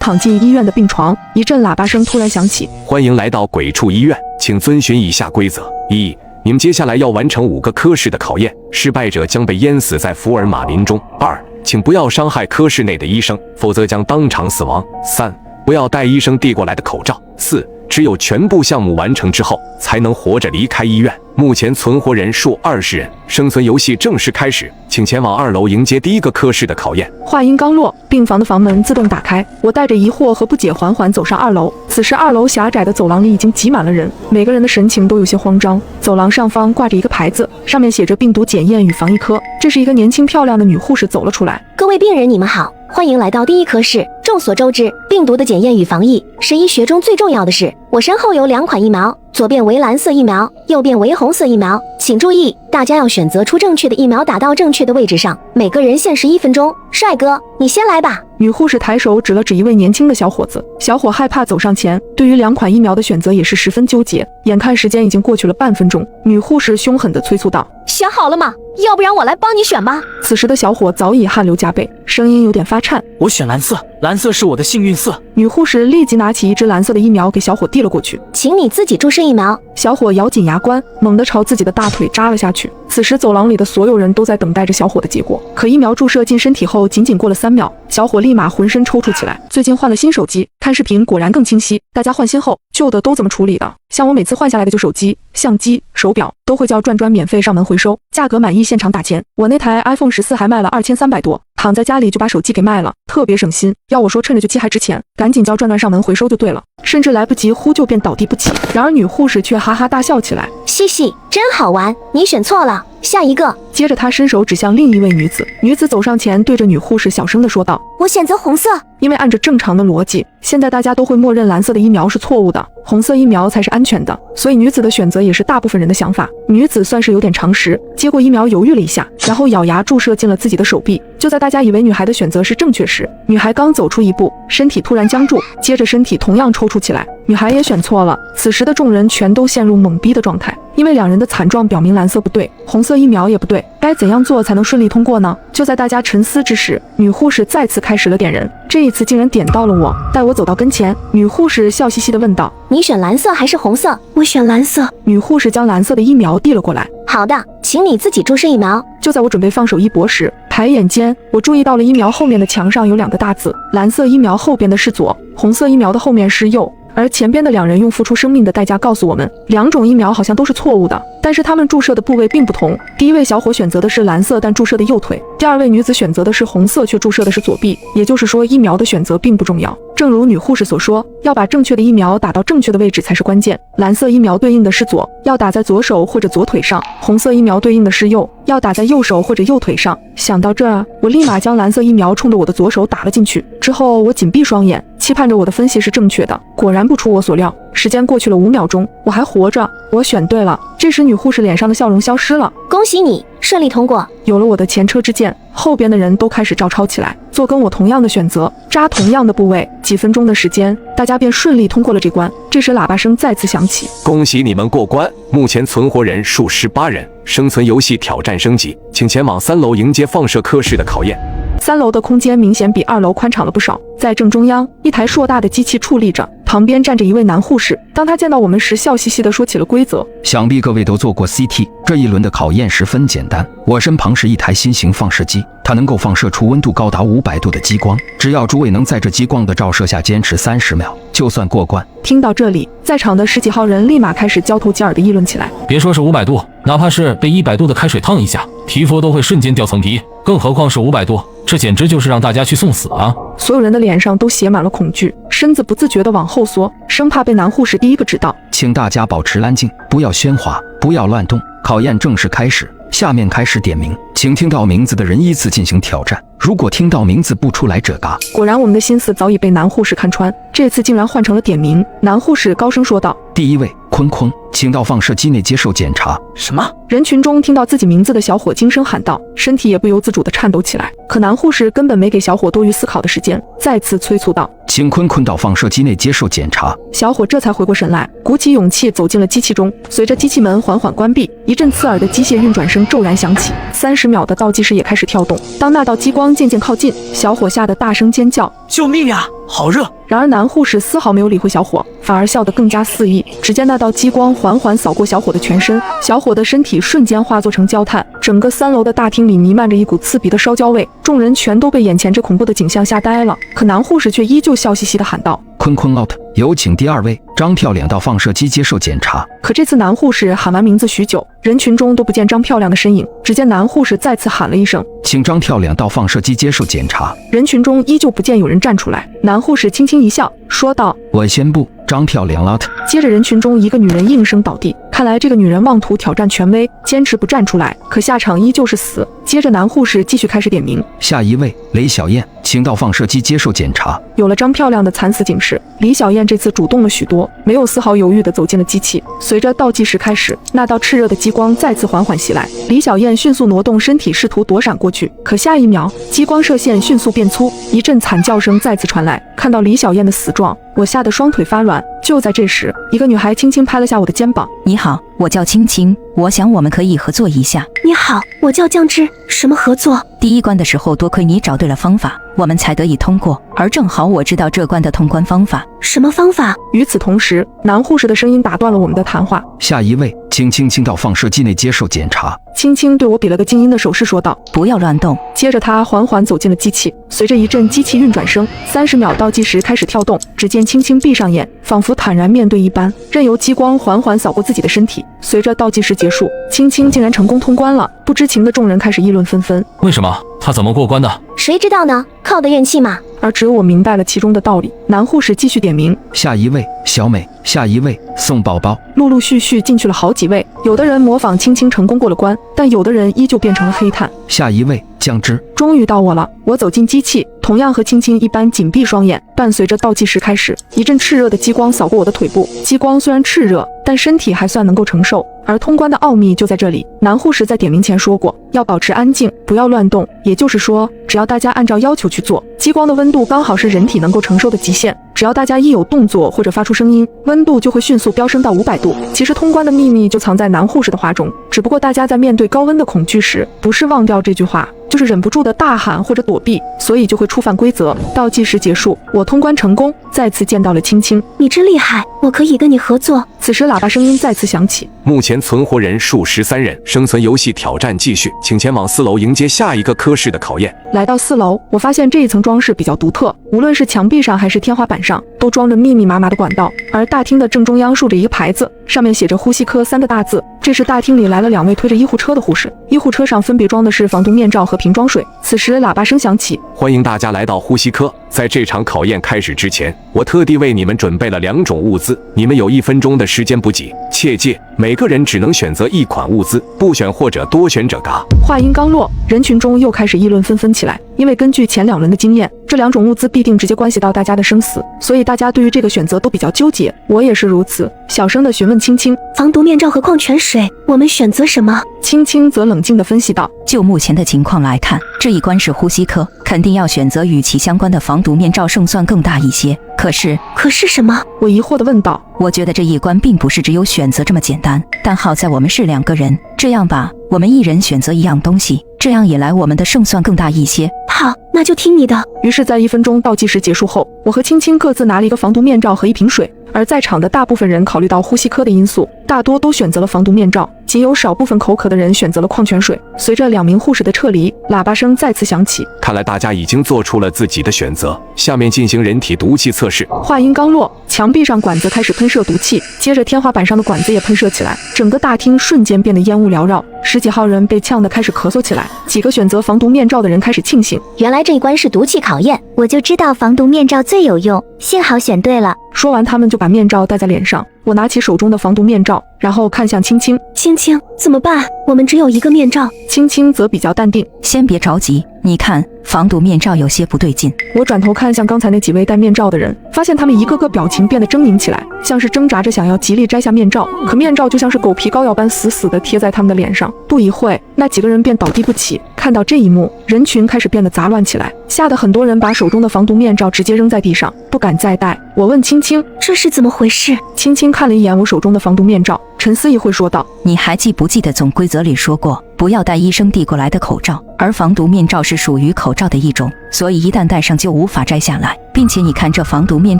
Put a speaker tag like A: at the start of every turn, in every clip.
A: 躺进医院的病床，一阵喇叭声突然响起：
B: 欢迎来到鬼畜医院，请遵循以下规则：一、你们接下来要完成5个科室的考验，失败者将被淹死在福尔马林中。2、请不要伤害科室内的医生，否则将当场死亡。3、不要戴医生递过来的口罩。4、只有全部项目完成之后，才能活着离开医院。目前存活人数20人，生存游戏正式开始，请前往2楼迎接第1个科室的考验。
A: 话音刚落，病房的房门自动打开，我带着疑惑和不解缓缓走上2楼。此时2楼狭窄的走廊里已经挤满了人，每个人的神情都有些慌张。走廊上方挂着一个牌子，上面写着病毒检验与防疫科。这是一个年轻漂亮的女护士走了出来。
C: 各位病人，你们好，欢迎来到第1科室。众所周知，病毒的检验与防疫是医学中最重要的事。我身后有2款疫苗，左边为蓝色疫苗，右边为红色疫苗。请注意，大家要选择出正确的疫苗，打到正确的位置上。每个人限时1分钟。帅哥，你先来吧。
A: 女护士抬手指了指一位年轻的小伙子，小伙害怕走上前，对于2款疫苗的选择也是十分纠结。眼看时间已经过去了半分钟，女护士凶狠地催促道：
C: 选好了吗？要不然我来帮你选吧。
A: 此时的小伙早已汗流浃背，声音有点发颤：
D: 我选蓝色，蓝色是我的幸运色。
A: 女护士立即拿起一支蓝色的疫苗给小伙递了过去。
C: 请你自己注射疫苗。
A: 小伙咬紧牙关，猛地朝自己的大腿扎了下去。此时走廊里的所有人都在等待着小伙的结果，可疫苗注射进身体后仅仅过了3秒，小伙立马浑身抽搐起来。最近换了新手机，看视频果然更清晰。大家换新后，旧的都怎么处理的？像我每次换下来的旧手机、相机、手表都会叫转转免费上门回收，价格满意现场打钱。我那台 iPhone 14还卖了2300多，躺在家里就把手机给卖了，特别省心。要我说趁着旧机还值钱，赶紧叫转转上门回收就对了，甚至来不及呼救便倒地不起。然而女护士却哈哈大笑起来：
C: 嘻嘻，真好玩，你选错了，下一个。
A: 接着她伸手指向另一位女子，女子走上前对着女护士小声地说道：
C: 我选择红色。
A: 因为按着正常的逻辑，现在大家都会默认蓝色的疫苗是错误的，红色疫苗才是安全的，所以女子的选择也是大部分人的想法。女子算是有点常识，接过疫苗犹豫了一下，然后咬牙注射进了自己的手臂。就在大家以为女孩的选择是正确时，女孩刚走出一步，身体突然僵住，接着身体同样抽搐起来。女孩也选错了。此时的众人全都陷入懵逼的状态，因为2人的惨状表明蓝色不对，红色疫苗也不对，该怎样做才能顺利通过呢？就在大家沉思之时，女护士再次开始了点人，这一次竟然点到了我。待我走到跟前，女护士笑嘻嘻地问道：
C: 你选蓝色还是红色？我选蓝色。
A: 女护士将蓝色的疫苗递了过来。
C: 好的，请你自己注射疫苗。
A: 就在我准备放手一搏时，抬眼间我注意到了疫苗后面的墙上有2个大字，蓝色疫苗后边的是左，红色疫苗的后面是右。而前边的2人用付出生命的代价告诉我们，2种疫苗好像都是错误的，但是他们注射的部位并不同。第一位小伙选择的是蓝色，但注射的右腿；第2位女子选择的是红色，却注射的是左臂。也就是说，疫苗的选择并不重要。正如女护士所说，要把正确的疫苗打到正确的位置才是关键。蓝色疫苗对应的是左，要打在左手或者左腿上；红色疫苗对应的是右，要打在右手或者右腿上。想到这儿，我立马将蓝色疫苗冲着我的左手打了进去。之后我紧闭双眼，期盼着我的分析是正确的。果然不出我所料，时间过去了5秒钟，我还活着，我选对了。这时女护士脸上的笑容消失了。
C: 恭喜你顺利通过。
A: 有了我的前车之鉴，后边的人都开始照抄起来，做跟我同样的选择，扎同样的部位。几分钟的时间，大家便顺利通过了这关。这时喇叭声再次响起：
B: 恭喜你们过关，目前存活人数18人，生存游戏挑战升级，请前往3楼迎接放射科室的考验。
A: 3楼的空间明显比2楼宽敞了不少，在正中央，一台硕大的机器矗立着，旁边站着一位男护士。当他见到我们时，笑嘻嘻地说起了规则：
E: 想必各位都做过 CT， 这一轮的考验十分简单。我身旁是一台新型放射机，它能够放射出温度高达500度的激光，只要诸位能在这激光的照射下坚持30秒，就算过关。
A: 听到这里，在场的10几号人立马开始交头接耳地议论起来。
F: 别说是500度，哪怕是被100度的开水烫一下，皮肤都会瞬间掉层皮，更何况是500度，这简直就是让大家去送死啊！
A: 所有人的脸上都写满了恐惧，身子不自觉地往后缩，生怕被男护士第一个指到。
E: 请大家保持安静，不要喧哗，不要乱动。考验正式开始，下面开始点名，请听到名字的人依次进行挑战。如果听到名字不出来者嘎。
A: 果然我们的心思早已被男护士看穿，这次竟然换成了点名。男护士高声说道：
E: 第1位坤坤，请到放射机内接受检查。
D: 什么？
A: 人群中听到自己名字的小伙惊声喊道，身体也不由自主地颤抖起来。可男护士根本没给小伙多余思考的时间，再次催促道：
E: 请坤坤到放射机内接受检查。
A: 小伙这才回过神来，鼓起勇气走进了机器中。随着机器门缓缓关闭，一阵刺耳的机械运转声骤然响起，30秒的倒计时也开始跳动。当那道激光渐渐靠近，小伙吓得大声尖叫：
D: 救命呀！好热！
A: 然而男护士丝毫没有理会小伙，反而笑得更加肆意。只见那道激光缓缓扫过小伙的全身，小伙的身体瞬间化作成焦炭，整个3楼的大厅里弥漫着一股刺鼻的烧焦味，众人全都被眼前这恐怖的景象吓呆了。可男护士却依旧笑嘻嘻地喊道：
E: 坤坤 out， 有请第2位张漂亮到放射机接受检查。
A: 可这次男护士喊完名字许久，人群中都不见张漂亮的身影。只见男护士再次喊了一声：
E: 请张漂亮到放射机接受检查。
A: 人群中依旧不见有人站出来。男护士轻轻一笑，说道：
E: 我宣布张漂亮 out。
A: 接着人群中一个女人应声倒地，看来这个女人妄图挑战权威，坚持不站出来，可下场依旧是死。接着男护士继续开始点名，
E: 下一位雷小燕，请到放射机接受检查。
A: 有了张漂亮的惨死警示，李小燕这次主动了许多，没有丝毫犹豫地走进了机器。随着倒计时开始，那道炽热的激光再次缓缓袭来，李小燕迅速挪动身体试图躲闪过去，可下一秒激光射线迅速变粗，一阵惨叫声再次传来。看到李小燕的死状，我吓得双腿发软。就在这时，一个女孩轻轻拍了下我的肩膀：
G: 你好，我叫青青，我想我们可以合作一下。
C: 你好，我叫酱汁，什么合作？
G: 第一关的时候多亏你找对了方法，我们才得以通过，而正好我知道这关的通关方法。
C: 什么方法？
A: 与此同时，男护士的声音打断了我们的谈话。
E: 下一位，请青青到放射机内接受检查。
A: 青青对我比了个静音的手势，说道：
G: 不要乱动。
A: 接着他缓缓走进了机器，随着一阵机器运转声，30秒倒计时开始跳动。只见青青闭上眼，仿佛坦然面对一般，任由激光缓缓扫过自己的身体。随着倒计时结束，青青竟然成功通关了。不知情的众人开始议论纷纷。
F: 为什么？他怎么过关的？
C: 谁知道呢？靠的运气嘛。
A: 而只有我明白了其中的道理。男护士继续点名：
E: 下一位小美，下一位宋宝宝。
A: 陆陆续续进去了好几位，有的人模仿青青成功过了关，但有的人依旧变成了黑炭。
E: 下一位酱汁。
A: 终于到我了，我走进机器，同样和青青一般紧闭双眼。伴随着倒计时开始，一阵炽热的激光扫过我的腿部。激光虽然炽热，但身体还算能够承受。而通关的奥秘就在这里。男护士在点名前说过，要保持安静，不要乱动。也就是说，只要大家按照要求去做，激光的温度刚好是人体能够承受的极限。只要大家一有动作或者发出声音，温度就会迅速飙升到500度。其实通关的秘密就藏在男护士的话中，只不过大家在面对高温的恐惧时，不是忘掉这句话，就是忍不住的大喊或者躲避，所以就会触犯规则。倒计时结束，我通关成功，再次见到了青青。
C: 你真厉害，我可以跟你合作。
A: 此时喇叭声音再次响起，
B: 目前存活人数13人，生存游戏挑战继续，请前往4楼迎接下一个科室的考验。
A: 来到4楼，我发现这一层装饰比较独特，无论是墙壁上还是天花板上，都装着密密麻麻的管道。而大厅的正中央竖着一个牌子，上面写着呼吸科3个大字。这时大厅里来了2位推着医护车的护士，医护车上分别装的是防毒面罩和瓶装水。此时喇叭声响起，
B: 欢迎大家来到呼吸科。在这场考验开始之前，我特地为你们准备了2种物资，你们有1分钟的时间补给，切记每个人只能选择1款物资，不选或者多选者嘎。
A: 话音刚落，人群中又开始议论纷纷起来。因为根据前2轮的经验，这2种物资必定直接关系到大家的生死，所以大家对于这个选择都比较纠结。我也是如此，小声地询问青青：
C: 防毒面罩和矿泉水，我们选择什么？
A: 青青则冷静地分析道：
G: 就目前的情况来看，这一关是呼吸科，肯定要选择与其相关的防毒面罩，胜算更大一些。可是什么？
A: 我疑惑地问道。
G: 我觉得这一关并不是只有选择这么简单，但好在我们是2个人。这样吧，我们一人选择1样东西，这样一来我们的胜算更大一些。
C: 好，那就听你的。
A: 于是在1分钟倒计时结束后，我和青青各自拿了一个防毒面罩和1瓶水。而在场的大部分人考虑到呼吸科的因素，大多都选择了防毒面罩，仅有少部分口渴的人选择了矿泉水。随着2名护士的撤离，喇叭声再次响起，
B: 看来大家已经做出了自己的选择，下面进行人体毒气测试。
A: 话音刚落，墙壁上管子开始喷射毒气，接着天花板上的管子也喷射起来，整个大厅瞬间变得烟雾缭绕，10几号人被呛得开始咳嗽起来。几个选择防毒面罩的人开始庆幸，
C: 原来这一关是毒气考验，我就知道防毒面罩最有用，幸好选对了。
A: 说完，他们就把面罩戴在脸上。我拿起手中的防毒面罩，然后看向青青。
C: 青青，怎么办？我们只有一个面罩。
A: 青青则比较淡定。
G: 先别着急，你看防毒面罩有些不对劲。
A: 我转头看向刚才那几位戴面罩的人，发现他们一个个表情变得狰狞起来，像是挣扎着想要极力摘下面罩，可面罩就像是狗皮膏药般死死地贴在他们的脸上。不一会，那几个人便倒地不起。看到这一幕，人群开始变得杂乱起来，吓得很多人把手中的防毒面罩直接扔在地上，不敢再戴。我问青青，
C: 这是怎么回事？
A: 青青看了一眼我手中的防毒面罩，沉思一会说道：
G: 你还记不记得总规则里说过，不要戴医生递过来的口罩，而防毒面罩是属于口罩的一种，所以一旦戴上就无法摘下来，并且你看这防毒面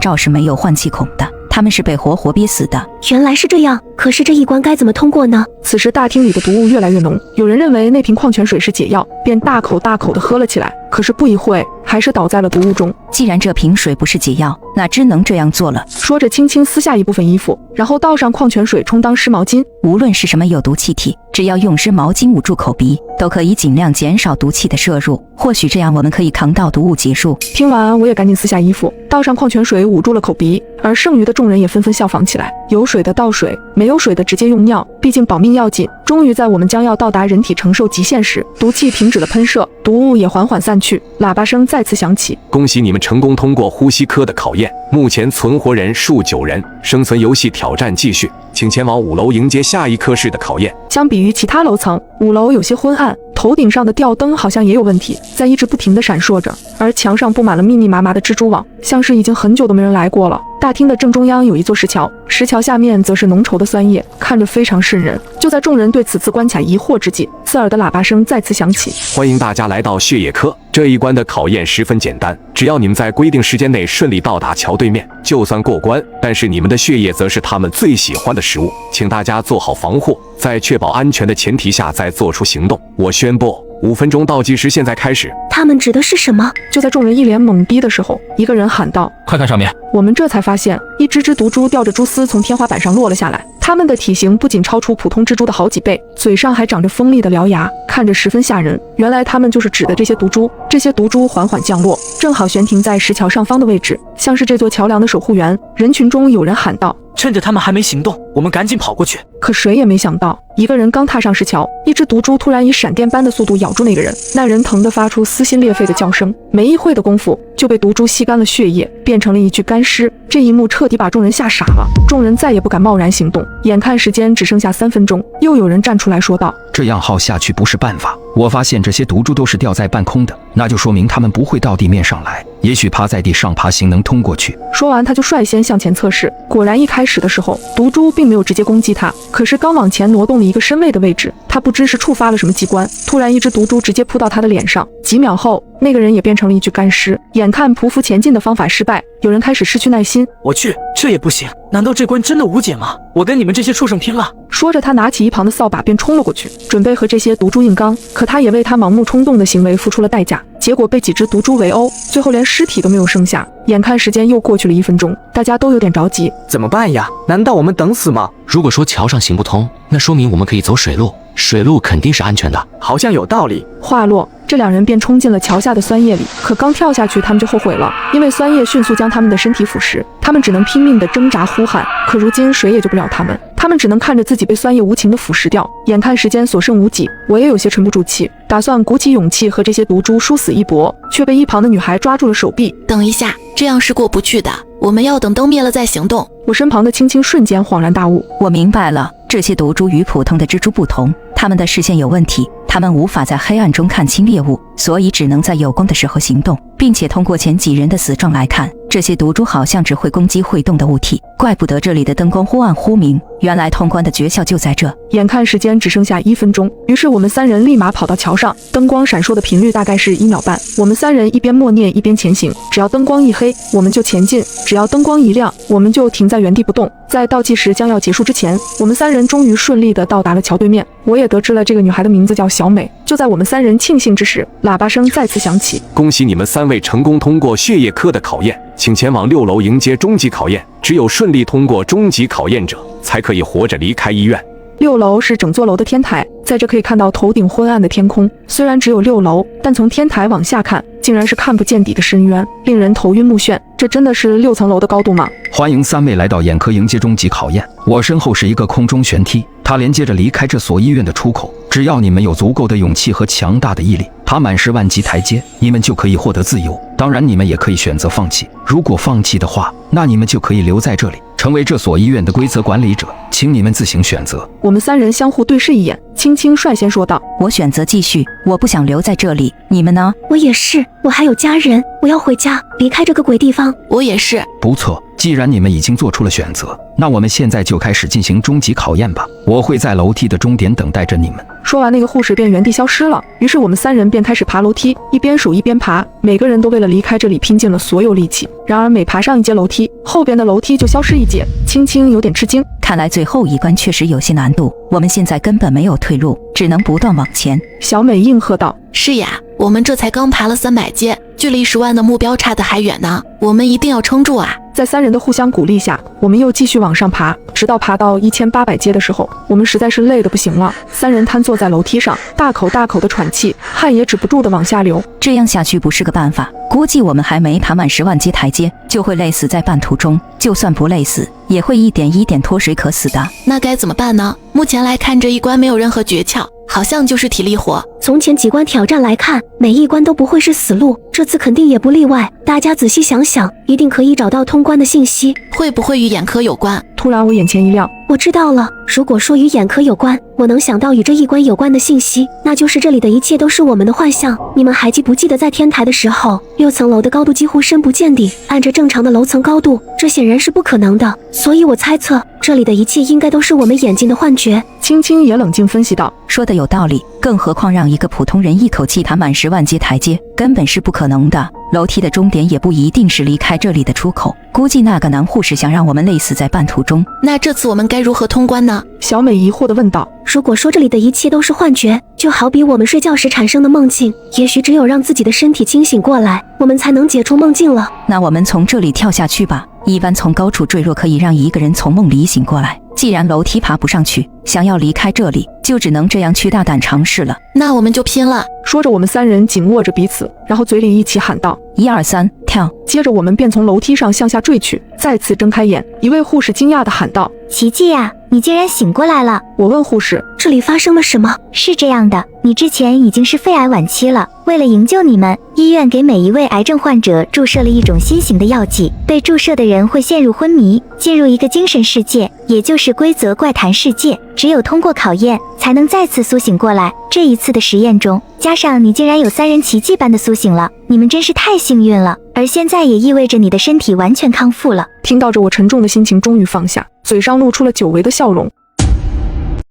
G: 罩是没有换气孔的，他们是被活活憋死的。
C: 原来是这样，可是这一关该怎么通过呢？
A: 此时大厅里的毒雾越来越浓，有人认为那瓶矿泉水是解药，便大口大口地喝了起来，可是不一会还是倒在了毒雾中。
G: 既然这瓶水不是解药，那只能这样做了。
A: 说着轻轻撕下一部分衣服，然后倒上矿泉水充当湿毛巾。
G: 无论是什么有毒气体，只要用湿毛巾捂住口鼻，都可以尽量减少毒气的摄入，或许这样我们可以扛到毒雾结束。
A: 听完我也赶紧撕下衣服，倒上矿泉水捂住了口鼻，而剩余的众人也纷纷效仿起来，有水的倒水，没有水的直接用尿，毕竟保命要紧。终于在我们将要到达人体承受极限时，毒气停止了喷射，毒雾也缓缓散去，喇叭声再次响起。
B: 恭喜你们成功通过呼吸科的考验，目前存活人数9人，生存游戏挑战继续，请前往5楼迎接下一科室的考验。
A: 相比于其他楼层，5楼有些昏暗，头顶上的吊灯好像也有问题，在一直不停地闪烁着，而墙上布满了密密麻麻的蜘蛛网，像是已经很久都没人来过了。大厅的正中央有一座石桥，石桥下面则是浓稠的酸液，看着非常瘆人。就在众人对此次关卡疑惑之际，刺耳的喇叭声再次响起。
B: 欢迎大家来到血液科，这一关的考验十分简单，只要你们在规定时间内顺利到达桥对面，就算过关。但是你们的血液则是他们最喜欢的食物，请大家做好防护，在确保安全的前提下再做出行动。我宣布，5分钟倒计时现在开始。
C: 他们指的是什么？
A: 就在众人一脸懵逼的时候，一个人喊道：
F: 快看上面！
A: 我们这才发现，一只只毒蛛吊着蛛丝从天花板上落了下来，它们的体型不仅超出普通蜘蛛的好几倍，嘴上还长着锋利的獠牙，看着十分吓人。原来它们就是指的这些毒蛛。这些毒蛛缓缓降落，正好悬停在石桥上方的位置，像是这座桥梁的守护员。人群中有人喊道：
D: 趁着他们还没行动，我们赶紧跑过去。
A: 可谁也没想到，一个人刚踏上石桥，一只毒蛛突然以闪电般的速度咬住那个人，那人疼得发出撕心裂肺的叫声，没一会的功夫就被毒蛛吸干了血液，变成了一具干尸。这一幕彻底把众人吓傻了，众人再也不敢贸然行动。眼看时间只剩下3分钟，又有人站出来说道：
E: 这样耗下去不是办法。我发现这些毒蛛都是吊在半空的，那就说明它们不会到地面上来，也许趴在地上爬行能通过去。
A: 说完他就率先向前测试，果然一开始的时候毒蛛并没有直接攻击他，可是刚往前挪动了一个身位的位置，他不知是触发了什么机关，突然一只毒蛛直接扑到他的脸上，几秒后那个人也变成了一具干尸。眼看匍匐前进的方法失败，有人开始失去耐心。
D: 我去，这也不行，难道这关真的无解吗？我跟你们这些畜生拼了！
A: 说着他拿起一旁的扫把便冲了过去，准备和这些毒蛛硬刚，可他也为他盲目冲动的行为付出了代价，结果被几只毒蛛围殴，最后连尸体都没有剩下。眼看时间又过去了1分钟，大家都有点着急，
H: 怎么办呀？难道我们等死吗？
I: 如果说桥上行不通，那说明我们可以走水路，水路肯定是安全的。
H: 好像有道理。
A: 话落，这2人便冲进了桥下的酸液里，可刚跳下去他们就后悔了，因为酸液迅速将他们的身体腐蚀，他们只能拼命地挣扎呼喊，可如今谁也救不了他们，他们只能看着自己被酸液无情地腐蚀掉。眼看时间所剩无几，我也有些沉不住气，打算鼓起勇气和这些毒蛛殊死一搏，却被一旁的女孩抓住了手臂。
J: 等一下，这样是过不去的，我们要等灯灭了再行动。
A: 我身旁的青青瞬间恍然大悟，
G: 我明白了，这些毒蛛与普通的蜘蛛不同，它们的视线有问题，它们无法在黑暗中看清猎物，所以只能在有光的时候行动，并且通过前几人的死状来看，这些毒蛛好像只会攻击会动的物体，怪不得这里的灯光忽暗忽明，原来通关的诀窍就在这。
A: 眼看时间只剩下1分钟，于是我们3人立马跑到桥上，灯光闪烁的频率大概是1秒半，我们3人一边默念一边前行，只要灯光一黑我们就前进，只要灯光一亮我们就停在原地不动。在倒计时将要结束之前，我们3人终于顺利地到达了桥对面，我也得知了这个女孩的名字叫小美。就在我们3人庆幸之时，喇叭声再次响起，
B: 恭喜你们3位成功通过血液科的考验，请前往6楼迎接终极考验，只有顺利通过终极考验者才可以活着离开医院。
A: 6楼是整座楼的天台，在这可以看到头顶昏暗的天空，虽然只有6楼，但从天台往下看竟然是看不见底的深渊，令人头晕目眩。这真的是6层楼的高度吗？
E: 欢迎3位来到眼科迎接终极考验。我身后是一个空中悬梯，它连接着离开这所医院的出口。只要你们有足够的勇气和强大的毅力，爬满10万级台阶，你们就可以获得自由。当然，你们也可以选择放弃。如果放弃的话，那你们就可以留在这里，成为这所医院的规则管理者。请你们自行选择。
A: 我们3人相互对视一眼，青青率先说道：“
G: 我选择继续，我不想留在这里。你们呢？”
C: 我也是，我还有家人，我要回家，离开这个鬼地方。
J: 我也是。
E: 不错，既然你们已经做出了选择，那我们现在就开始进行终极考验吧。我会在楼梯的终点等待着你们。
A: 说完，那个护士便原地消失了。于是我们3人便开始爬楼梯，一边数一边爬，每个人都为了离开这里拼尽了所有力气。然而每爬上一阶楼梯，后边的楼梯就消失一截。青青有点吃惊，
G: 看来最后一关确实有些难度，我们现在根本没有退路，只能不断往前。
A: 小美应和道：“
J: 是呀，我们这才刚爬了300阶，距离10万的目标差得还远呢，我们一定要撑住啊！”
A: 在3人的互相鼓励下，我们又继续往上爬，直到爬到1800阶的时候，我们实在是累得不行了。3人瘫坐在楼梯上，大口大口的喘气，汗也止不住的往下流。
G: 这样下去不是个办法，估计我们还没爬满10万阶台阶，就会累死在半途中。就算不累死，也会一点一点脱水渴死的。
J: 那该怎么办呢？目前来看，这一关没有任何诀窍，好像就是体力活。
C: 从前几关挑战来看，每一关都不会是死路，这次肯定也不例外。大家仔细想想，一定可以找到通关的信息。
J: 会不会与眼科有关？
A: 突然我眼前一亮，
C: 我知道了。如果说与眼科有关，我能想到与这一关有关的信息，那就是这里的一切都是我们的幻象。你们还记不记得在天台的时候，6层楼的高度几乎深不见底，按着正常的楼层高度，这显然是不可能的。所以我猜测，这里的一切应该都是我们眼睛的幻觉。
A: 青青也冷静分析道：“
G: 说的有道理，更何况让一个普通人一口气爬满10万阶台阶，根本是不可能的。楼梯的终点也不一定是离开这里的出口，估计那个男护士想让我们累死在半途中。
J: 那这次我们该如何通关呢？”
A: 小美疑惑地问道：“
C: 如果说这里的一切都是幻觉，就好比我们睡觉时产生的梦境，也许只有让自己的身体清醒过来，我们才能解除梦境了。
G: 那我们从这里跳下去吧。一般从高处坠落可以让一个人从梦里醒过来，既然楼梯爬不上去，想要离开这里，就只能这样去大胆尝试了。
J: 那我们就拼了！”
A: 说着，我们3人紧握着彼此，然后嘴里一起喊道
G: ：“1、2、3，跳！”
A: 接着我们便从楼梯上向下坠去。再次睁开眼，一位护士惊讶地喊道：“
K: 奇迹啊，你竟然醒过来了！”
A: 我问护士：“
C: 这里发生了什么？”
K: 是这样的，你之前已经是肺癌晚期了。为了营救你们，医院给每一位癌症患者注射了一种新型的药剂，被注射的人会陷入昏迷，进入一个精神世界，也就是规则怪谈世界。只有通过考验，才能再次苏醒过来。这一次的实验中，加上你竟然有3人奇迹般的苏醒了，你们真是太幸运了。而现在也意味着你的身体完全康复了。
A: 听到这，我沉重的心情终于放下，嘴上露出了久违的笑容。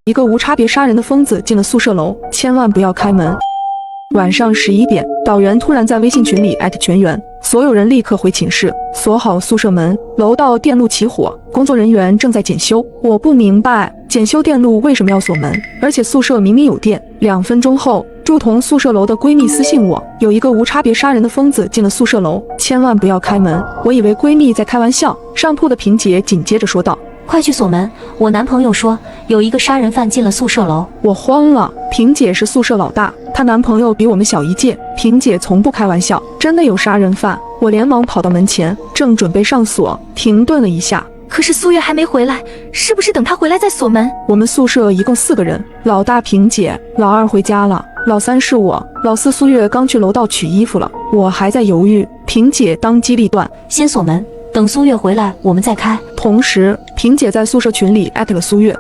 A: 一个无差别杀人的疯子进了宿舍楼，千万不要开门。晚上11点，导员突然在微信群里@全员，所有人立刻回寝室，锁好宿舍门。楼道电路起火，工作人员正在检修。我不明白检修电路为什么要锁门，而且宿舍明明有电。2分钟后，住同宿舍楼的闺蜜私信我，有一个无差别杀人的疯子进了宿舍楼，千万不要开门。我以为闺蜜在开玩笑，上铺的萍姐紧接着说道：“
L: 快去锁门！我男朋友说有一个杀人犯进了宿舍楼。”
A: 我慌了，萍姐是宿舍老大，她男朋友比我们小1届。萍姐从不开玩笑，真的有杀人犯。我连忙跑到门前，正准备上锁，停顿了一下。
L: 可是苏月还没回来，是不是等他回来再锁门？
A: 我们宿舍一共4个人，老大萍姐，老2回家了，老3是我，老4苏月刚去楼道取衣服了。我还在犹豫，萍姐当机立断，
L: 先锁门，等苏月回来我们再开。
A: 同时，萍姐在宿舍群里@了苏月，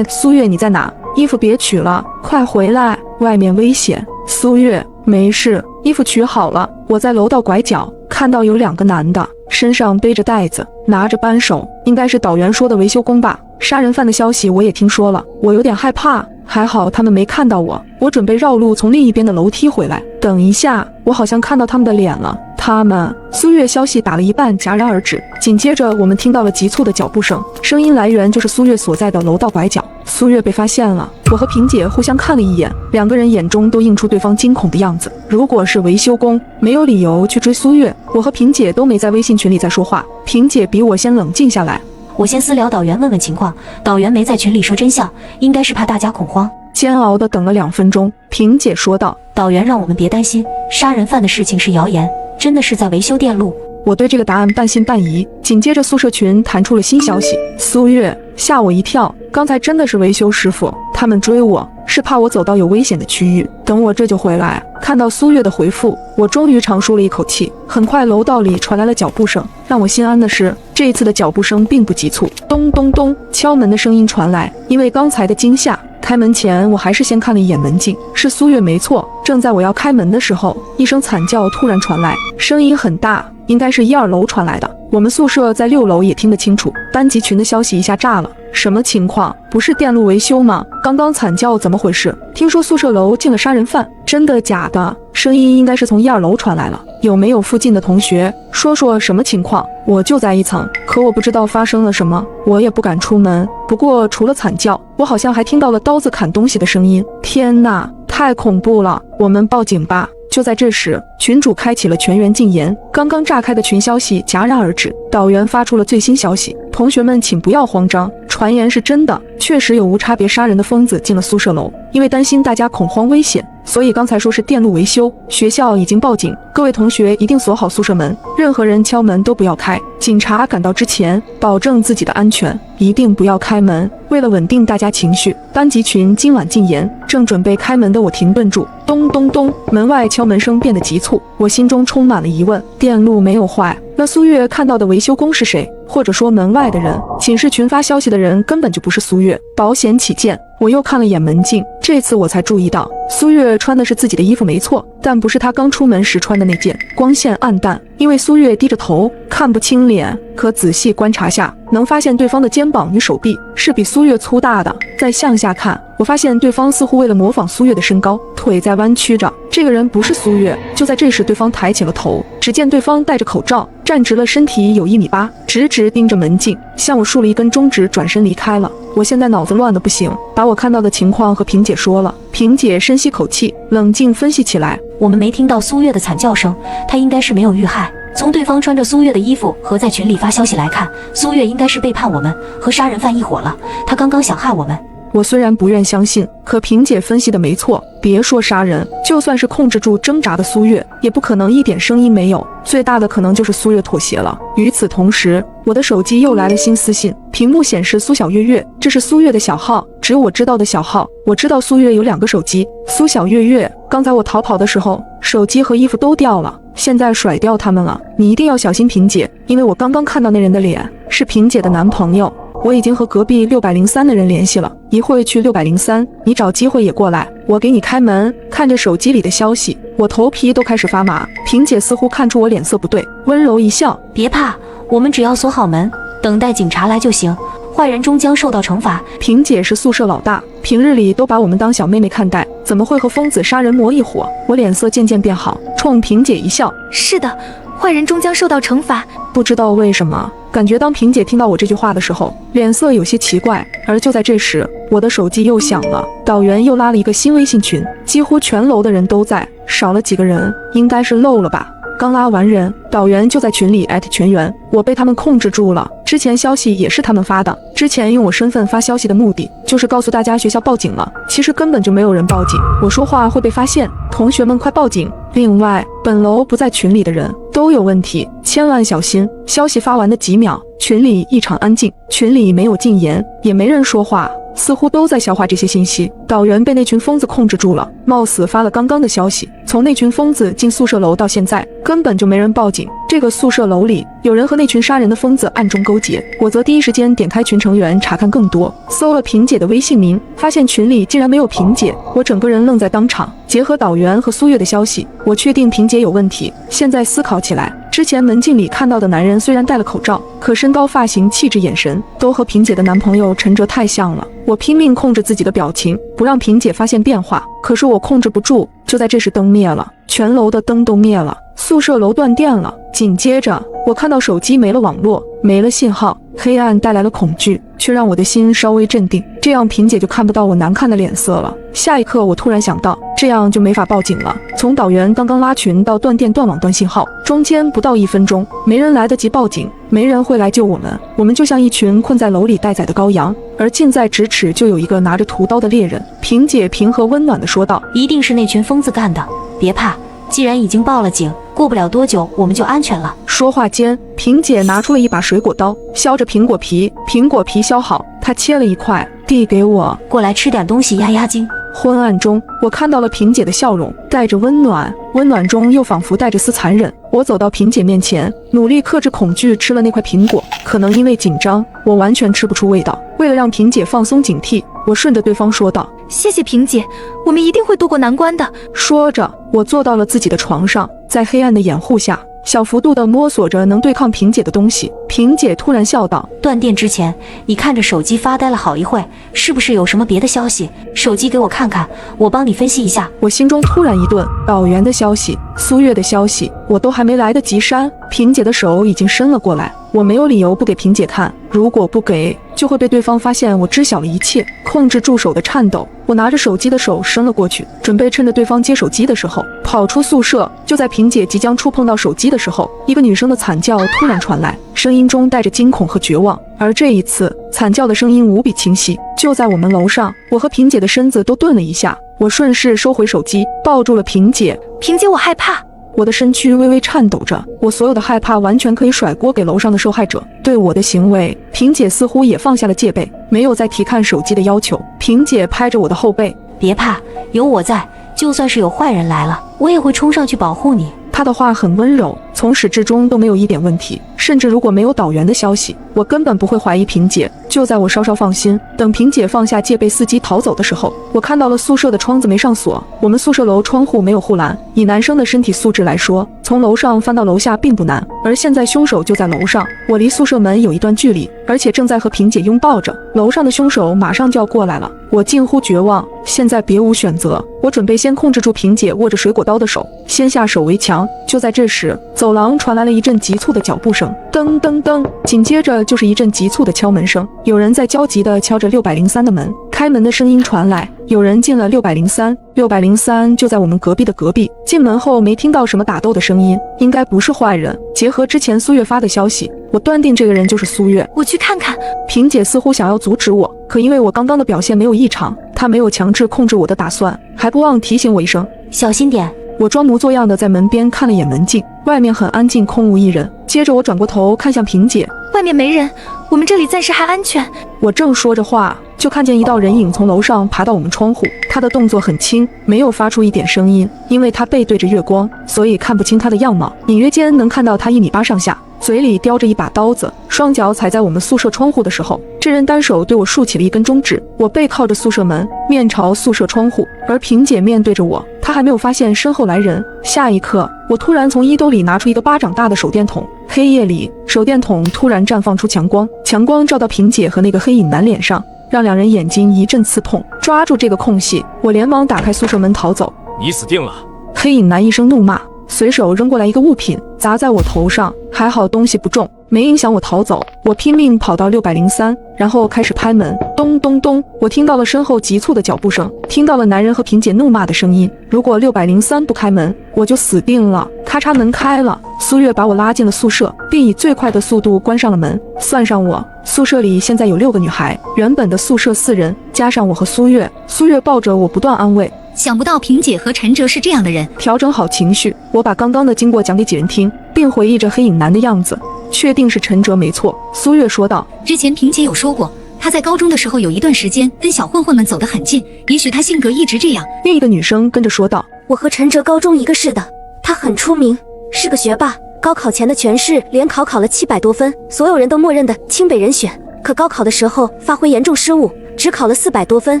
A: 苏月你在哪？衣服别取了，快回来，外面危险。苏月，没事，衣服取好了。我在楼道拐角看到有2个男的，身上背着袋子，拿着扳手，应该是导员说的维修工吧。杀人犯的消息我也听说了，我有点害怕，还好他们没看到我。我准备绕路从另一边的楼梯回来。等一下，我好像看到他们的脸了。他们……苏月消息打了一半戛然而止，紧接着我们听到了急促的脚步声，声音来源就是苏月所在的楼道拐角。苏月被发现了，我和萍姐互相看了一眼，2个人眼中都映出对方惊恐的样子。如果是维修工，没有理由去追苏月。我和萍姐都没在微信群里在说话，萍姐比我先冷静下来。
L: 我先私聊导员问问情况，导员没在群里说真相，应该是怕大家恐慌。
A: 煎熬地等了2分钟，萍姐说道：“
L: 导员让我们别担心，杀人犯的事情是谣言，真的是在维修电路。
A: 我对这个答案半信半疑。紧接着宿舍群弹出了新消息，苏月，吓我一跳，刚才真的是维修师傅，他们追我是怕我走到有危险的区域，等我这就回来。看到苏月的回复，我终于长舒了一口气。很快楼道里传来了脚步声，让我心安的是，这一次的脚步声并不急促，咚咚咚，敲门的声音传来。因为刚才的惊吓，开门前我还是先看了一眼门禁，是苏月没错。正在我要开门的时候，一声惨叫突然传来，声音很大，应该是1、2楼传来的。我们宿舍在6楼也听得清楚，班级群的消息一下炸了。什么情况？不是电路维修吗？刚刚惨叫怎么回事？听说宿舍楼进了杀人犯，真的假的？声音应该是从1、2楼传来了。有没有附近的同学说说什么情况？我就在1层，可我不知道发生了什么，我也不敢出门。不过除了惨叫，我好像还听到了刀子砍东西的声音。天哪，太恐怖了！我们报警吧。就在这时，群主开启了全员禁言，刚刚炸开的群消息戛然而止。导员发出了最新消息，同学们请不要慌张，传言是真的，确实有无差别杀人的疯子进了宿舍楼。因为担心大家恐慌危险，所以刚才说是电路维修。学校已经报警，各位同学一定锁好宿舍门，任何人敲门都不要开。警察赶到之前，保证自己的安全，一定不要开门。为了稳定大家情绪，班级群今晚禁言。正准备开门的我停顿住，咚咚咚，门外敲门声变得急促，我心中充满了疑问：电路没有坏，那苏月看到的维修工是谁？或者说门外的人？寝室群发消息的人根本就不是苏月。保险起见，我又看了眼门禁，这次我才注意到，苏月穿的是自己的衣服没错，但不是她刚出门时穿的那件，光线暗淡，因为苏月低着头，看不清脸，可仔细观察下，能发现对方的肩膀与手臂是比苏月粗大的。再向下看，我发现对方似乎为了模仿苏月的身高，腿在弯曲着。这个人不是苏月。就在这时，对方抬起了头，只见对方戴着口罩，站直了身体有1.8米，直直盯着门禁，向我竖了一根中指，转身离开了。我现在脑子乱得不行，把我看到的情况和萍姐说了。萍姐深吸口气，冷静分析起来。
L: 我们没听到苏月的惨叫声，她应该是没有遇害。从对方穿着苏月的衣服和在群里发消息来看，苏月应该是背叛我们，和杀人犯一伙了。她刚刚想害我们。
A: 我虽然不愿相信，可萍姐分析的没错，别说杀人，就算是控制住挣扎的苏月，也不可能一点声音没有，最大的可能就是苏月妥协了。与此同时，我的手机又来了新私信，屏幕显示苏小月月，这是苏月的小号，只有我知道的小号。我知道苏月有2个手机，苏小月月，刚才我逃跑的时候，手机和衣服都掉了，现在甩掉他们了，你一定要小心萍姐，因为我刚刚看到那人的脸，是萍姐的男朋友。我已经和隔壁603的人联系了，一会去603，你找机会也过来，我给你开门。看着手机里的消息，我头皮都开始发麻。萍姐似乎看出我脸色不对，温柔一笑：
L: 别怕，我们只要锁好门，等待警察来就行，坏人终将受到惩罚。
A: 萍姐是宿舍老大，平日里都把我们当小妹妹看待，怎么会和疯子杀人魔一伙？我脸色渐渐变好，冲萍姐一笑：
M: 是的，坏人终将受到惩罚。
A: 不知道为什么，感觉当萍姐听到我这句话的时候，脸色有些奇怪。而就在这时，我的手机又响了，导员又拉了一个新微信群，几乎全楼的人都在，少了几个人，应该是漏了吧。刚拉完人，导员就在群里艾特全员，我被他们控制住了。之前消息也是他们发的，之前用我身份发消息的目的就是告诉大家学校报警了，其实根本就没有人报警，我说话会被发现，同学们快报警。另外，本楼不在群里的人都有问题，千万小心。消息发完的几秒，群里异常安静，群里没有禁言，也没人说话，似乎都在消化这些信息。导员被那群疯子控制住了，貌似发了刚刚的消息。从那群疯子进宿舍楼到现在，根本就没人报警。这个宿舍楼里有人和那群杀人的疯子暗中勾结，我则第一时间点开群成员查看更多，搜了萍姐的微信名，发现群里竟然没有萍姐，我整个人愣在当场。结合导员和苏月的消息，我确定萍姐有问题。现在思考起来，之前门禁里看到的男人虽然戴了口罩，可身高、发型、气质、眼神都和萍姐的男朋友陈哲太像了。我拼命控制自己的表情，不让萍姐发现变化，可是我控制不住。就在这时，灯灭了，全楼的灯都灭了，宿舍楼断电了。紧接着，我看到手机没了网络，没了信号，黑暗带来了恐惧，却让我的心稍微镇定，这样萍姐就看不到我难看的脸色了。下一刻，我突然想到，这样就没法报警了。从导员刚刚拉群到断电、断网、断信号，中间不到1分钟，没人来得及报警，没人会来救我们。我们就像一群困在楼里待宰的羔羊，而近在咫尺就有一个拿着屠刀的猎人。萍姐平和温暖地说道：
L: 一定是那群疯子干的，别怕，既然已经报了警，过不了多久我们就安全了。
A: 说话间，萍姐拿出了一把水果刀，削着苹果皮，苹果皮削好，她切了一块，递给我，
L: 过来吃点东西压压惊。
A: 昏暗中，我看到了萍姐的笑容，带着温暖，温暖中又仿佛带着丝残忍。我走到萍姐面前，努力克制恐惧，吃了那块苹果。可能因为紧张，我完全吃不出味道。为了让萍姐放松警惕，我顺着对方说道：“
M: 谢谢萍姐，我们一定会渡过难关的。”
A: 说着，我坐到了自己的床上，在黑暗的掩护下，小幅度地摸索着能对抗萍姐的东西。萍姐突然笑道：“
L: 断电之前，你看着手机发呆了好一会，是不是有什么别的消息？手机给我看看，我帮你分析一下。”
A: 我心中突然一顿，导员的消息，苏月的消息，我都还没来得及删，萍姐的手已经伸了过来。我没有理由不给萍姐看，如果不给，就会被对方发现我知晓了一切。控制住手的颤抖，我拿着手机的手伸了过去，准备趁着对方接手机的时候跑出宿舍。就在萍姐即将触碰到手机的时候，一个女生的惨叫突然传来，声音中带着惊恐和绝望。而这一次，惨叫的声音无比清晰，就在我们楼上。我和萍姐的身子都顿了一下，我顺势收回手机，抱住了萍姐。
M: 萍姐，我害怕。
A: 我的身躯微微颤抖着，我所有的害怕完全可以甩锅给楼上的受害者。对我的行为，萍姐似乎也放下了戒备，没有再提看手机的要求。萍姐拍着我的后背：“
L: 别怕，有我在，就算是有坏人来了，我也会冲上去保护你。”
A: 她的话很温柔，从始至终都没有一点问题。甚至如果没有导员的消息，我根本不会怀疑萍姐。就在我稍稍放心，等萍姐放下戒备伺机逃走的时候，我看到了宿舍的窗子没上锁。我们宿舍楼窗户没有护栏，以男生的身体素质来说，从楼上翻到楼下并不难。而现在凶手就在楼上，我离宿舍门有一段距离，而且正在和萍姐拥抱着。楼上的凶手马上就要过来了，我近乎绝望，现在别无选择。我准备先控制住萍姐握着水果刀的手，先下手为强。就在这时，走廊传来了一阵急促的脚步声，噔噔噔，紧接着就是一阵急促的敲门声。有人在焦急地敲着603的门，开门的声音传来，有人进了603，603就在我们隔壁的隔壁。进门后没听到什么打斗的声音，应该不是坏人。结合之前苏月发的消息，我断定这个人就是苏月。
M: 我去看看。
A: 萍姐似乎想要阻止我，可因为我刚刚的表现没有异常，她没有强制控制我的打算，还不忘提醒我一声
L: 小心点。
A: 我装模作样的在门边看了眼门禁，外面很安静，空无一人。接着我转过头看向萍姐，
M: 外面没人，我们这里暂时还安全。
A: 我正说着话，就看见一道人影从楼上爬到我们窗户。他的动作很轻，没有发出一点声音，因为他背对着月光，所以看不清他的样貌。隐约间能看到他1.8米上下，嘴里叼着一把刀子，双脚踩在我们宿舍窗户的时候，这人单手对我竖起了一根中指。我背靠着宿舍门，面朝宿舍窗户，而萍姐面对着我，她还没有发现身后来人。下一刻，我突然从衣兜里拿出一个巴掌大的手电筒，黑夜里，手电筒突然绽放出强光，强光照到萍姐和那个黑影男脸上，让两人眼睛一阵刺痛。抓住这个空隙，我连忙打开宿舍门逃走。
B: 你死定了！
A: 黑影男一声怒骂，随手扔过来一个物品，砸在我头上，还好东西不重，没影响我逃走。我拼命跑到603，然后开始拍门，咚咚咚，我听到了身后急促的脚步声，听到了男人和萍姐怒骂的声音。如果603不开门，我就死定了。咔嚓，门开了，苏月把我拉进了宿舍，并以最快的速度关上了门。算上我，宿舍里现在有6个女孩，原本的宿舍4人，加上我和苏月。苏月抱着我不断安慰，
N: 想不到萍姐和陈哲是这样的人。
A: 调整好情绪，我把刚刚的经过讲给几人听，并回忆着黑影男的样子，确定是陈哲没错。苏月说道，
N: 之前萍姐有说过，她在高中的时候有一段时间跟小混混们走得很近，也许她性格一直这样。
A: 另一个女生跟着说道，
C: 我和陈哲高中一个市的，他很出名，是个学霸，高考前的全市联考考了700多分，所有人都默认的清北人选，可高考的时候发挥严重失误，只考了400多分，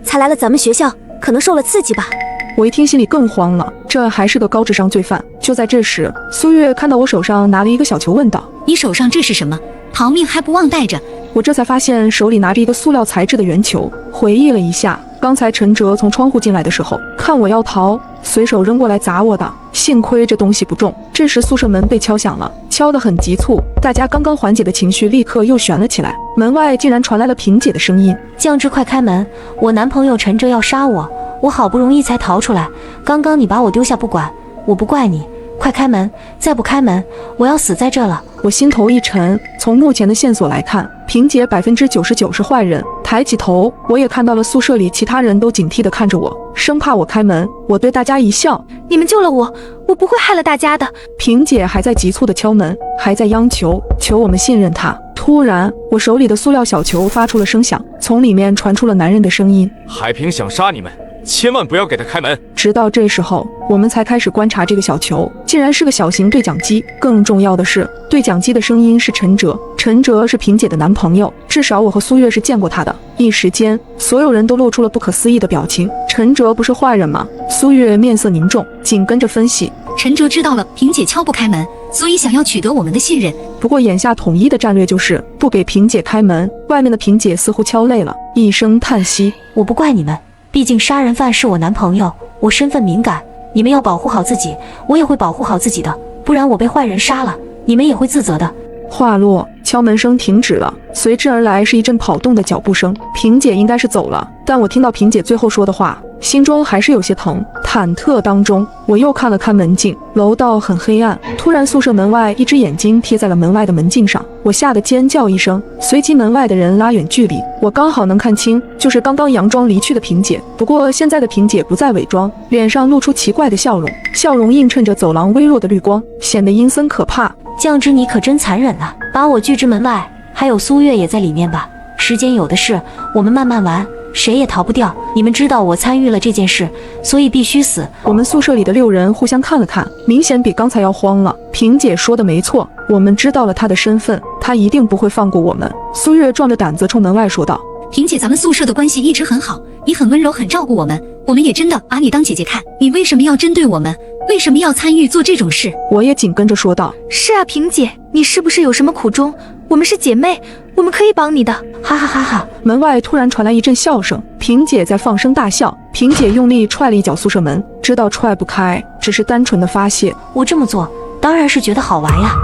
C: 才来了咱们学校，可能受了刺激吧。
A: 我一听心里更慌了，这还是个高智商罪犯。就在这时，苏月看到我手上拿了一个小球，问道，
N: 你手上这是什么？逃命还不忘带着。
A: 我这才发现手里拿着一个塑料材质的圆球，回忆了一下，刚才陈哲从窗户进来的时候，看我要逃，随手扔过来砸我的，幸亏这东西不重。这时宿舍门被敲响了，敲得很急促，大家刚刚缓解的情绪立刻又悬了起来。门外竟然传来了萍姐的声音，
L: 酱汁快开门，我男朋友陈哲要杀我，我好不容易才逃出来，刚刚你把我丢下不管，我不怪你，快开门，再不开门，我要死在这了。我心头一沉，从目前的线索来看，萍姐99%是坏人。抬起头，我也看到了宿舍里其他人都警惕地看着我，
A: 生怕我开门。我对大家一笑，
M: 你们救了我，我不会害了大家的。
A: 萍姐还在急促地敲门，还在央求我们信任她。突然，我手里的塑料小球发出了声响，从里面传出了男人的声音：
O: 海平想杀你们，千万不要给他开门。
A: 直到这时候，我们才开始观察这个小球，竟然是个小型对讲机。更重要的是，对讲机的声音是陈哲，陈哲是萍姐的男朋友，至少我和苏月是见过他的。一时间，所有人都露出了不可思议的表情。陈哲不是坏人吗？苏月面色凝重，紧跟着分析：
N: 陈哲知道了萍姐敲不开门，所以想要取得我们的信任。
A: 不过眼下统一的战略就是不给萍姐开门。外面的萍姐似乎敲累了，一声叹息：
L: 我不怪你们，毕竟杀人犯是我男朋友，我身份敏感，你们要保护好自己，我也会保护好自己的，不然我被坏人杀了，你们也会自责的。
A: 话落，敲门声停止了，随之而来是一阵跑动的脚步声。萍姐应该是走了，但我听到萍姐最后说的话，心中还是有些疼。忐忑当中，我又看了看门禁，楼道很黑暗。突然，宿舍门外一只眼睛贴在了门外的门镜上，我吓得尖叫一声，随即门外的人拉远距离，我刚好能看清，就是刚刚佯装离去的萍姐。不过现在的萍姐不再伪装，脸上露出奇怪的笑容，笑容映衬着走廊微弱的绿光，显得阴森可怕。
L: 酱汁你可真残忍啊，把我拒之门外，还有苏月也在里面吧？时间有的是，我们慢慢玩，谁也逃不掉。你们知道我参与了这件事，所以必须死。
A: 我们宿舍里的6人互相看了看，明显比刚才要慌了。萍姐说的没错，我们知道了她的身份，她一定不会放过我们。苏月壮着胆子冲门外说道：
N: 萍姐，咱们宿舍的关系一直很好，你很温柔，很照顾我们，我们也真的把你当姐姐看，你为什么要针对我们？为什么要参与做这种事？
A: 我也紧跟着说道：
M: 是啊，萍姐，你是不是有什么苦衷？我们是姐妹，我们可以帮你的。
L: 哈哈哈哈！
A: 门外突然传来一阵笑声，萍姐在放声大笑。萍姐用力踹了一脚宿舍门，知道踹不开，只是单纯的发泄。
L: 我这么做当然是觉得好玩呀，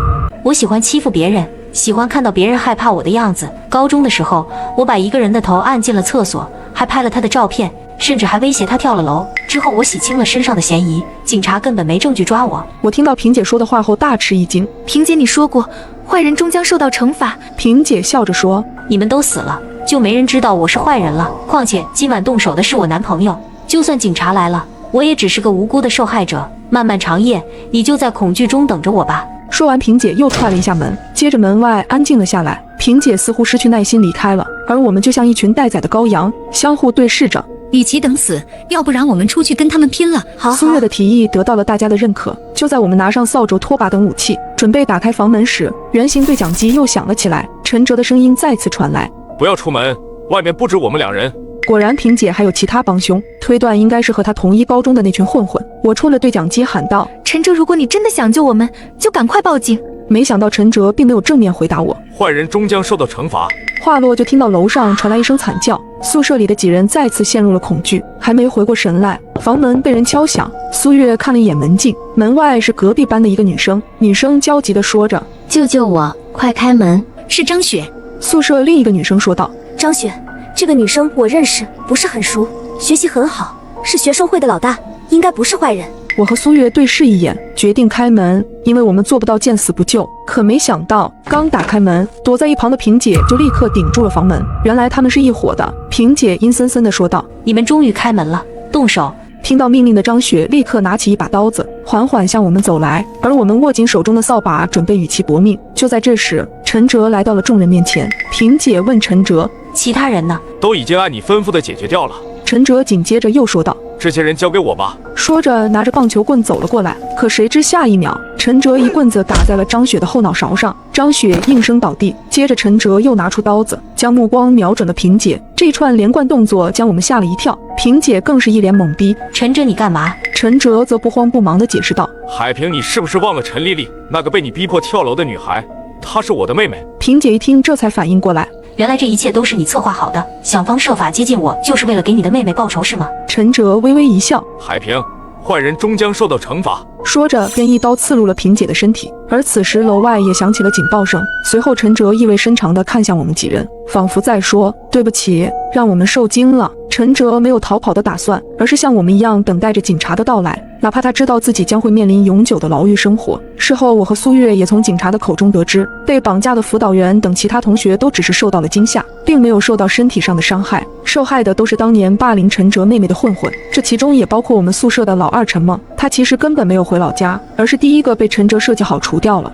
L: 我喜欢欺负别人，喜欢看到别人害怕我的样子。高中的时候，我把一个人的头按进了厕所，还拍了他的照片，甚至还威胁他跳了楼。之后我洗清了身上的嫌疑，警察根本没证据抓我。
A: 我听到萍姐说的话后大吃一惊。
M: 萍姐，你说过坏人终将受到惩罚。
A: 萍姐笑着说：
L: 你们都死了，就没人知道我是坏人了。况且今晚动手的是我男朋友，就算警察来了，我也只是个无辜的受害者。漫漫长夜，你就在恐惧中等着我吧。
A: 说完，萍姐又踹了一下门，接着门外安静了下来。萍姐似乎失去耐心离开了，而我们就像一群待宰的羔羊，相互对视着。
N: 与其等死，要不然我们出去跟他们拼了。
L: 好，
A: 苏月的提议得到了大家的认可。就在我们拿上扫帚、拖把等武器，准备打开房门时，圆形对讲机又响了起来。陈哲的声音再次传来：
O: 不要出门，外面不止我们2人。
A: 果然，萍姐还有其他帮凶，推断应该是和她同一高中的那群混混。我冲着对讲机喊道：
M: 陈哲，如果你真的想救我们，就赶快报警。
A: 没想到陈哲并没有正面回答我。
O: 坏人终将受到惩罚。
A: 话落，就听到楼上传来一声惨叫，宿舍里的几人再次陷入了恐惧，还没回过神来，房门被人敲响。苏月看了一眼门禁，门外是隔壁班的一个女生，女生焦急地说着：
C: 救救我，快开门！
N: 是张雪。
A: 宿舍另一个女生说道：
C: 张雪，这个女生我认识，不是很熟，学习很好，是学生会的老大，应该不是坏人。
A: 我和苏月对视一眼，决定开门，因为我们做不到见死不救。可没想到，刚打开门，躲在一旁的萍姐就立刻顶住了房门。原来他们是一伙的。萍姐阴森森地说道：
L: 你们终于开门了，动手！
A: 听到命令的张雪立刻拿起一把刀子，缓缓向我们走来，而我们握紧手中的扫把，准备与其搏命。就在这时，陈哲来到了众人面前。萍姐问陈哲：
L: 其他人呢？
O: 都已经按你吩咐的解决掉了。
A: 陈哲紧接着又说道：
O: 这些人交给我吧。
A: 说着拿着棒球棍走了过来，可谁知下一秒，陈哲一棍子打在了张雪的后脑勺上，张雪应声倒地。接着陈哲又拿出刀子，将目光瞄准了萍姐。这一串连贯动作将我们吓了一跳，萍姐更是一脸懵逼。
L: 陈哲，你干嘛？
A: 陈哲则不慌不忙地解释道：
O: 海平，你是不是忘了陈丽丽，那个被你逼迫跳楼的女孩？她是我的妹妹。
A: 萍姐一听，这才反应过来，
L: 原来这一切都是你策划好的，想方设法接近我，就是为了给你的妹妹报仇是吗？
A: 陈哲微微一笑：
O: 海平，坏人终将受到惩罚。
A: 说着便一刀刺入了萍姐的身体。而此时楼外也响起了警报声，随后陈哲意味深长地看向我们几人，仿佛在说：对不起，让我们受惊了。陈哲没有逃跑的打算，而是像我们一样等待着警察的到来，哪怕他知道自己将会面临永久的牢狱生活。事后，我和苏月也从警察的口中得知，被绑架的辅导员等其他同学都只是受到了惊吓，并没有受到身体上的伤害，受害的都是当年霸凌陈哲妹妹的混混，这其中也包括我们宿舍的老二陈梦。他其实根本没有回老家，而是第一个被陈哲设计好除掉了。